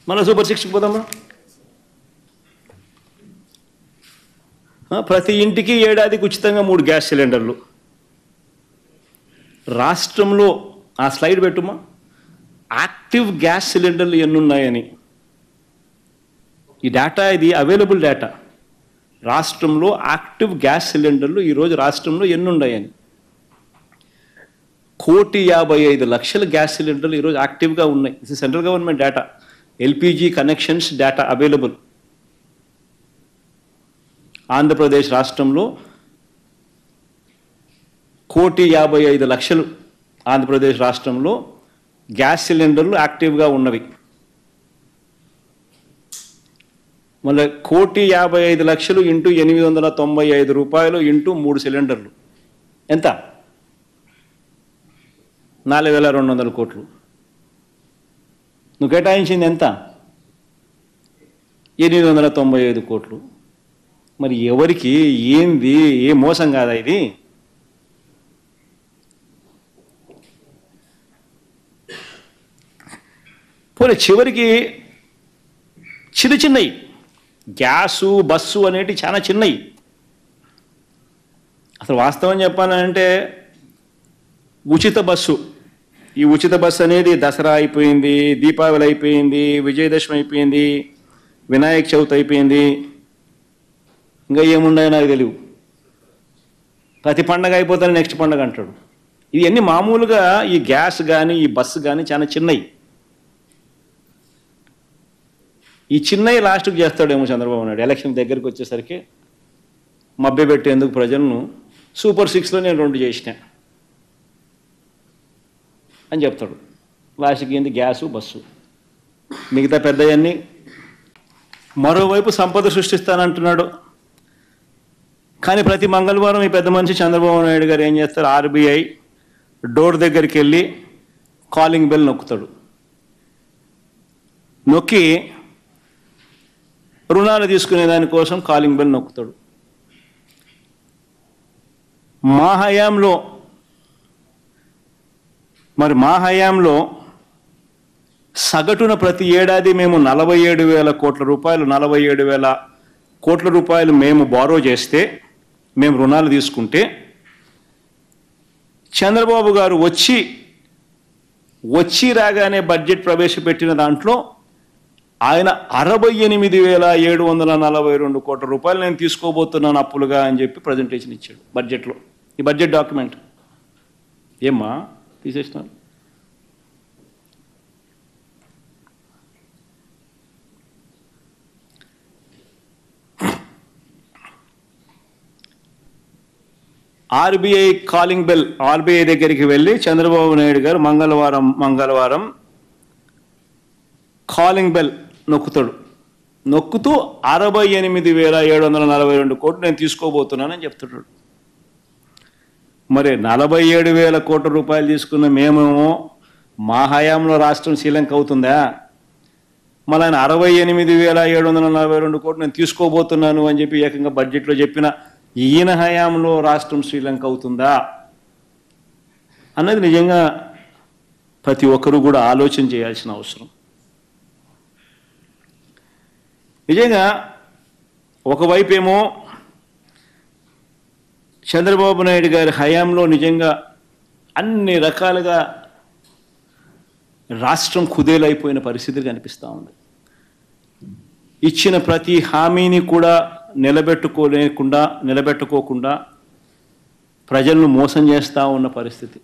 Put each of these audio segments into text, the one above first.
మళ్ళీ సూపర్ 6కి పోదామా? ప్రతి ఇంటికి ఏడాదికి ఉచితంగా 3 గ్యాస్ సిలిండర్లు. రాష్ట్రంలో ఆ స్లైడ్ పెట్టుమా, యాక్టివ్ గ్యాస్ సిలిండర్లు ఎన్ని ఉన్నాయని. ఈ డేటా ఇది అవైలబుల్ డేటా. రాష్ట్రంలో యాక్టివ్ గ్యాస్ సిలిండర్లు ఈరోజు రాష్ట్రంలో ఎన్ని ఉన్నాయని. 1,55,00,000 గ్యాస్ సిలిండర్లు ఈరోజు యాక్టివ్గా ఉన్నాయి. ఇది central government data. LPG connections data available. Andhra Pradesh రాష్ట్రంలో 1,55,00,000 ఆంధ్రప్రదేశ్ రాష్ట్రంలో గ్యాస్ సిలిండర్లు యాక్టివ్గా ఉన్నవి. మళ్ళీ 1,55,00,000 ఇంటూ ₹895 ఇంటూ 3 సిలిండర్లు ఎంత? 4,200 కోట్లు. నువ్వు కేటాయించింది ఎంత? 895 కోట్లు. మరి ఎవరికి ఏంది? ఏ మోసం కాదా ఇది? పోనీ చివరికి చిన్నవి గ్యాసు బస్సు అనేటి చాలా చిన్నవి. అసలు వాస్తవం చెప్పాలంటే ఉచిత బస్సు, ఈ ఉచిత బస్సు అనేది దసరా అయిపోయింది, దీపావళి అయిపోయింది, విజయదశమి అయిపోయింది, వినాయక చవితి అయిపోయింది, ఇంకా ఏమున్నాయో నాకు తెలియదు. ప్రతి పండగ అయిపోతానే నెక్స్ట్ పండగ అంటాడు. ఇవన్నీ మామూలుగా ఈ గ్యాస్ కానీ ఈ బస్సు కానీ చాలా చిన్నవి. ఈ చిన్నవి లాస్ట్కి చేస్తాడేమో చంద్రబాబు నాయుడు. ఎలక్షన్ దగ్గరికి వచ్చేసరికి మభ్యపెట్టేందుకు ప్రజలను సూపర్ 6లో నేను 2 చేసిన అని చెప్తాడు. లాస్ట్కి ఏంది? గ్యాసు బస్సు, మిగతా పెద్దవన్నీ. మరోవైపు సంపద సృష్టిస్తానంటున్నాడు. కానీ ప్రతి మంగళవారం ఈ పెద్ద మనిషి చంద్రబాబు నాయుడు గారు ఏం చేస్తారు? ఆర్బీఐ డోర్ దగ్గరికి వెళ్ళి కాలింగ్ బెల్ నొక్కుతాడు. నొక్కి రుణాలు తీసుకునే దానికోసం కాలింగ్ బెల్ నొక్కుతాడు. మా హయాంలో సగటున ప్రతి ఏడాది మేము 47,000 కోట్ల రూపాయలు 47,000 కోట్ల రూపాయలు మేము బారో చేస్తే, మేము రుణాలు తీసుకుంటే, చంద్రబాబు గారు వచ్చి రాగానే బడ్జెట్ ప్రవేశపెట్టిన దాంట్లో ఆయన 68,742 కోట్ల రూపాయలు నేను తీసుకోబోతున్నాను అప్పులుగా అని చెప్పి ప్రజెంటేషన్ ఇచ్చాడు బడ్జెట్లో. ఈ బడ్జెట్ డాక్యుమెంట్ ఏమ్మా తీసేసినారు? ఆర్బీఐ కాలింగ్ బెల్, ఆర్బీఐ దగ్గరికి వెళ్ళి చంద్రబాబు నాయుడు గారు మంగళవారం కాలింగ్ బెల్ నొక్కుతాడు. నొక్కుతూ 68,742 కోట్లు నేను తీసుకోబోతున్నానని చెప్తున్నాడు. మరి 47,000 కోట్ల రూపాయలు తీసుకున్న మేమేమో మా హయాంలో రాష్ట్రం శ్రీలంక అవుతుందా? మళ్ళీ ఆయన 68,742 కోట్లు నేను తీసుకోబోతున్నాను అని చెప్పి ఏకంగా బడ్జెట్లో చెప్పిన ఈయన హయాంలో రాష్ట్రం శ్రీలంక అవుతుందా అన్నది నిజంగా ప్రతి ఒక్కరూ కూడా ఆలోచన చేయాల్సిన అవసరం. నిజంగా ఒకవైపు ఏమో చంద్రబాబు నాయుడు గారి హయాంలో నిజంగా అన్ని రకాలుగా రాష్ట్రం కుదేలైపోయిన పరిస్థితి కనిపిస్తూ ఉంది. ఇచ్చిన ప్రతి హామీని కూడా నిలబెట్టుకోకుండా ప్రజలను మోసం చేస్తూ ఉన్న పరిస్థితి,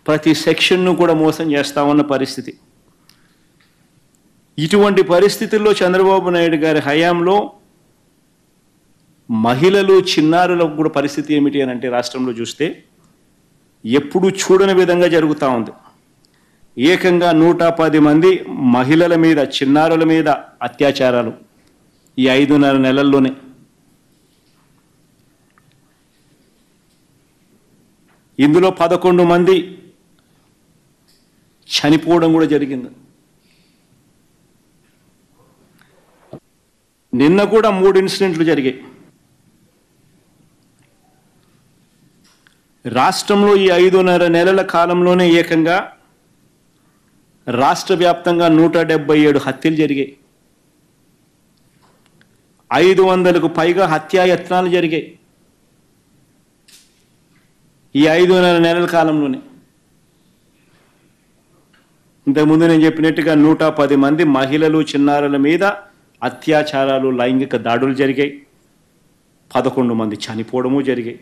ప్రతి సెక్షన్ను కూడా మోసం చేస్తూ ఉన్న పరిస్థితి. ఇటువంటి పరిస్థితుల్లో చంద్రబాబు నాయుడు గారి హయాంలో మహిళలు చిన్నారులకు కూడా పరిస్థితి ఏమిటి అని అంటే రాష్ట్రంలో చూస్తే ఎప్పుడూ చూడని విధంగా జరుగుతూ ఉంది. ఏకంగా 110 మంది మహిళల మీద, చిన్నారుల మీద అత్యాచారాలు ఈ 5.5 నెలల్లోనే. ఇందులో 11 మంది చనిపోవడం కూడా జరిగింది. నిన్న కూడా 3 ఇన్సిడెంట్లు జరిగాయి. రాష్ట్రంలో ఈ 5.5 నెలల కాలంలోనే ఏకంగా రాష్ట్ర వ్యాప్తంగా 177 హత్యలు జరిగాయి. 500కు పైగా హత్యాయత్నాలు జరిగాయి ఈ 5 నెలల కాలంలోనే. ఇంతకుముందు నేను చెప్పినట్టుగా 110 మంది మహిళలు, చిన్నారుల మీద అత్యాచారాలు, లైంగిక దాడులు జరిగాయి. 11 మంది చనిపోవడము జరిగాయి.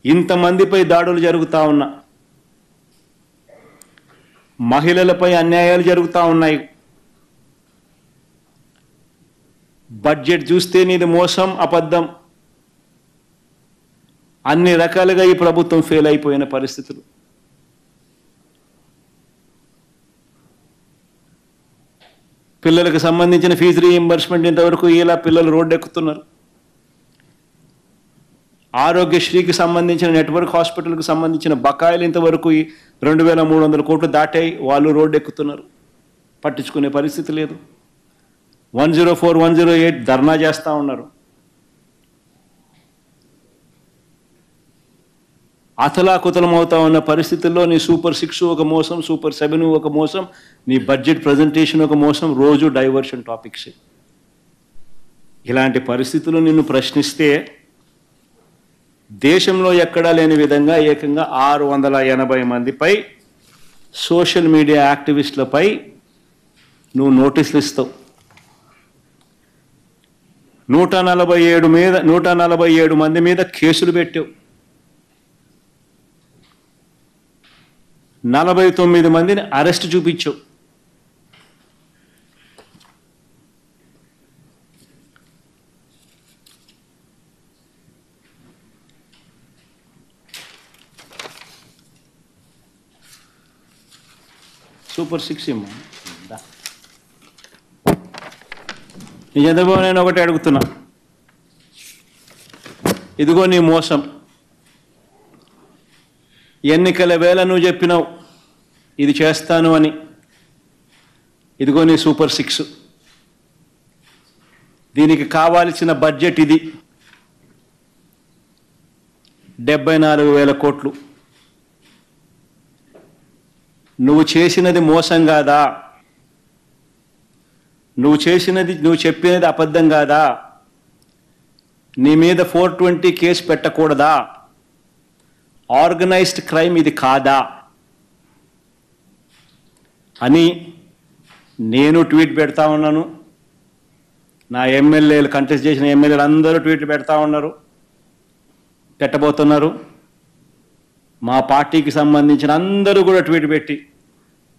ఇంతమందిపై దాడులు జరుగుతూ ఉన్నా, మహిళలపై అన్యాయాలు జరుగుతూ ఉన్నాయి. బడ్జెట్ చూస్తే నీది మోసం, అబద్ధం, అన్ని రకాలుగా ఈ ప్రభుత్వం ఫెయిల్ అయిపోయిన పరిస్థితులు. పిల్లలకు సంబంధించిన ఫీజు రీయింబర్స్మెంట్ ఇంతవరకు ఇలా పిల్లలు రోడ్డు ఎక్కుతున్నారు. ఆరోగ్యశ్రీకి సంబంధించిన నెట్వర్క్ హాస్పిటల్కి సంబంధించిన బకాయిలు ఇంతవరకు 2300 కోట్లు దాటాయి, వాళ్ళు రోడ్డు ఎక్కుతున్నారు. పట్టించుకునే పరిస్థితి లేదు. 104, 108 ధర్నా చేస్తూ ఉన్నారు. అతలాకుతలం అవుతా ఉన్న పరిస్థితుల్లో నీ సూపర్ 6 ఒక మోసం, సూపర్ 7 ఒక మోసం, నీ బడ్జెట్ ప్రజెంటేషన్ ఒక మోసం, రోజు డైవర్షన్ టాపిక్స్. ఇలాంటి పరిస్థితులు నిన్ను ప్రశ్నిస్తే దేశంలో ఎక్కడా లేని విధంగా ఏకంగా 680 మందిపై సోషల్ మీడియా యాక్టివిస్టులపై నువ్వు నోటీసులు ఇస్తావు. 147 మంది మీద కేసులు పెట్టావు. 49 మందిని అరెస్ట్ చూపించావు. సూపర్ 6 ఇమ్మా. నీ చంద్రబాబు నేను ఒకటి అడుగుతున్నా, ఇదిగో నీ మోసం. ఎన్నికల వేళ నువ్వు చెప్పినావు ఇది చేస్తాను అని. ఇదిగో నీ సూపర్ 6. దీనికి కావాల్సిన బడ్జెట్ ఇది 74,000 కోట్లు. నువ్వు చేసినది మోసం కాదా? నువ్వు చెప్పినది అబద్ధం కాదా? నీ మీద 420 కేసు పెట్టకూడదా? ఆర్గనైజ్డ్ క్రైమ్ ఇది కాదా అని నేను ట్వీట్ పెడతా ఉన్నాను. నా ఎమ్మెల్యేలు, కంటెస్ట్ చేసిన ఎమ్మెల్యేలు అందరూ ట్వీట్లు పెడతా ఉన్నారు, పెట్టబోతున్నారు. మా పార్టీకి సంబంధించిన అందరూ కూడా ట్వీట్ పెట్టి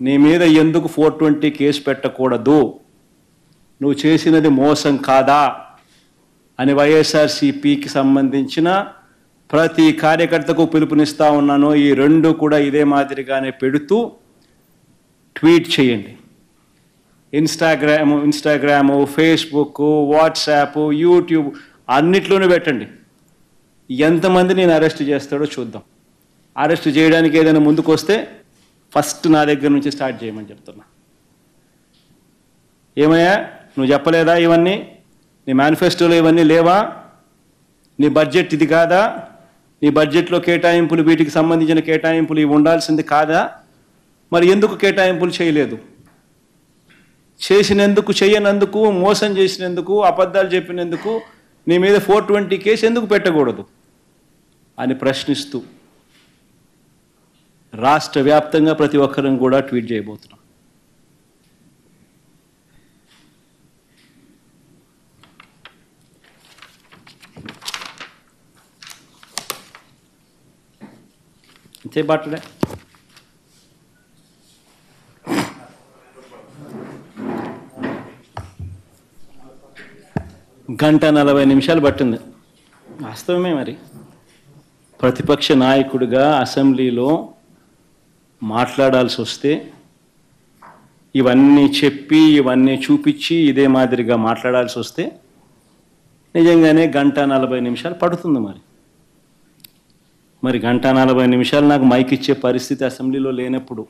నీ మీద ఎందుకు 420 కేసు పెట్టకూడదు, నువ్వు చేసినది మోసం కాదా అని వైఎస్ఆర్సీపీకి సంబంధించిన ప్రతి కార్యకర్తకు పిలుపునిస్తా ఉన్నాను. ఈ రెండు కూడా ఇదే మాదిరిగానే పెడుతూ ట్వీట్ చేయండి. ఇన్స్టాగ్రాము, ఫేస్బుక్, వాట్సాప్, యూట్యూబ్ అన్నిట్లోనూ పెట్టండి. ఎంతమంది నేను అరెస్ట్ చేస్తాడో చూద్దాం. అరెస్ట్ చేయడానికి ఏదైనా ముందుకు వస్తే ఫస్ట్ నా దగ్గర నుంచి స్టార్ట్ చేయమని చెప్తున్నా. ఏమయ్యా నువ్వు చెప్పలేదా ఇవన్నీ? నీ మేనిఫెస్టోలో ఇవన్నీ లేవా? నీ బడ్జెట్ ఇది కాదా? నీ బడ్జెట్లో కేటాయింపులు, వీటికి సంబంధించిన కేటాయింపులు ఇవి ఉండాల్సింది కాదా? మరి ఎందుకు కేటాయింపులు చేయలేదు? చేసినందుకు, చేయనందుకు, మోసం చేసినందుకు, అబద్ధాలు చెప్పినందుకు నీ మీద 420 కేసు ఎందుకు పెట్టకూడదు అని ప్రశ్నిస్తూ రాష్ట్ర వ్యాప్తంగా ప్రతి ఒక్కరిని కూడా ట్వీట్ చేయబోతున్నాం. అంతే బాటలే. గంట 40 నిమిషాలు పట్టింది. వాస్తవమే. మరి ప్రతిపక్ష నాయకుడిగా అసెంబ్లీలో మాట్లాడాల్సి వస్తే ఇవన్నీ చెప్పి, ఇవన్నీ చూపించి, ఇదే మాదిరిగా మాట్లాడాల్సి వస్తే నిజంగానే గంట 40 నిమిషాలు పడుతుంది. మరి గంట 40 నిమిషాలు నాకు మైక్ ఇచ్చే పరిస్థితి అసెంబ్లీలో లేనప్పుడు,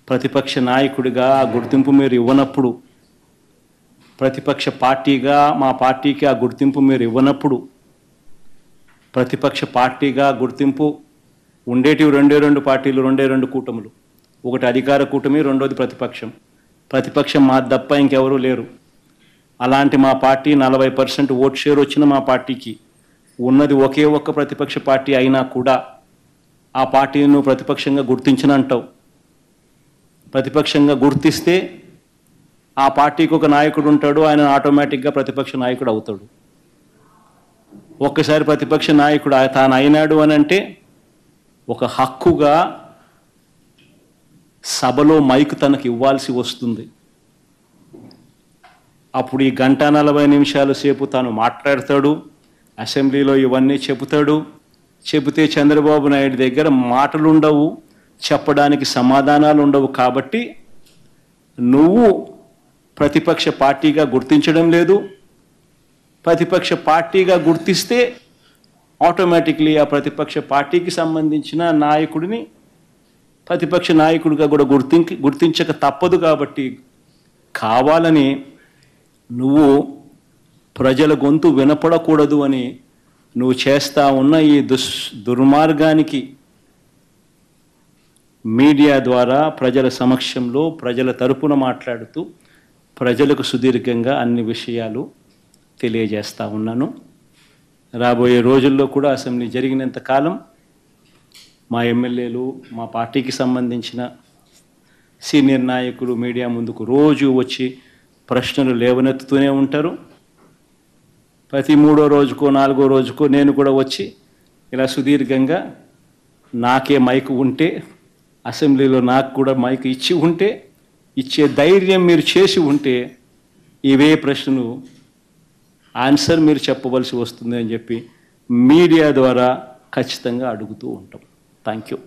ప్రతిపక్ష నాయకుడిగా ఆ గుర్తింపు మీరు ఇవ్వనప్పుడు, ప్రతిపక్ష పార్టీగా మా పార్టీకి ఆ గుర్తింపు మీరు ఇవ్వనప్పుడు, ప్రతిపక్ష పార్టీగా గుర్తింపు ఉండేటివి రెండు పార్టీలు, రెండు కూటములు. ఒకటి అధికార కూటమి, రెండోది ప్రతిపక్షం. ప్రతిపక్షం మా తప్ప ఇంకెవరూ లేరు. అలాంటి మా పార్టీ 40% ఓట్ షేర్ వచ్చిన మా పార్టీకి ఉన్నది ఒకే ఒక్క ప్రతిపక్ష పార్టీ అయినా కూడా ఆ పార్టీని నువ్వు ప్రతిపక్షంగా గుర్తించనంటావు. ప్రతిపక్షంగా గుర్తిస్తే ఆ పార్టీకి ఒక నాయకుడు ఉంటాడు, ఆయన ఆటోమేటిక్గా ప్రతిపక్ష నాయకుడు అవుతాడు. ఒక్కసారి ప్రతిపక్ష నాయకుడు తాను అయినాడు అని అంటే ఒక హక్కుగా సభలో మైక్ తనకు ఇవ్వాల్సి వస్తుంది. అప్పుడు ఈ 1:40 నిమిషాల సేపు తాను మాట్లాడతాడు, అసెంబ్లీలో ఇవన్నీ చెబుతాడు. చెబితే చంద్రబాబు నాయుడు దగ్గర మాటలు ఉండవు, చెప్పడానికి సమాధానాలు ఉండవు. కాబట్టి నువ్వు ప్రతిపక్ష పార్టీగా గుర్తించడం లేదు. ప్రతిపక్ష పార్టీగా గుర్తిస్తే ఆటోమేటిక్లీ ఆ ప్రతిపక్ష పార్టీకి సంబంధించిన నాయకుడిని ప్రతిపక్ష నాయకుడిగా కూడా గుర్తించక తప్పదు. కాబట్టి కావాలని నువ్వు ప్రజల గొంతు వినపడకూడదు అని నువ్వు చేస్తా ఉన్న ఈ దుర్మార్గానికి మీడియా ద్వారా ప్రజల సమక్షంలో ప్రజల తరపున మాట్లాడుతూ ప్రజలకు సుదీర్ఘంగా అన్ని విషయాలు తెలియజేస్తా ఉన్నాను. రాబోయే రోజుల్లో కూడా అసెంబ్లీ జరిగినంత కాలం మా ఎమ్మెల్యేలు, మా పార్టీకి సంబంధించిన సీనియర్ నాయకులు మీడియా ముందుకు రోజు వచ్చి ప్రశ్నలు లేవనెత్తుతూనే ఉంటారు. ప్రతి 3వ రోజుకో 4వ రోజుకో నేను కూడా వచ్చి ఇలా సుదీర్ఘంగా నాకే మైక్ ఉంటే, అసెంబ్లీలో నాకు కూడా మైక్ ఇచ్చి ఉంటే, ఇచ్చే ధైర్యం మీరు చేసి ఉంటే ఇవే ప్రశ్నలు ఆన్సర్ మీరు చెప్పవలసి వస్తుంది అని చెప్పి మీడియా ద్వారా ఖచ్చితంగా అడుగుతూ ఉంటాం. Thank you.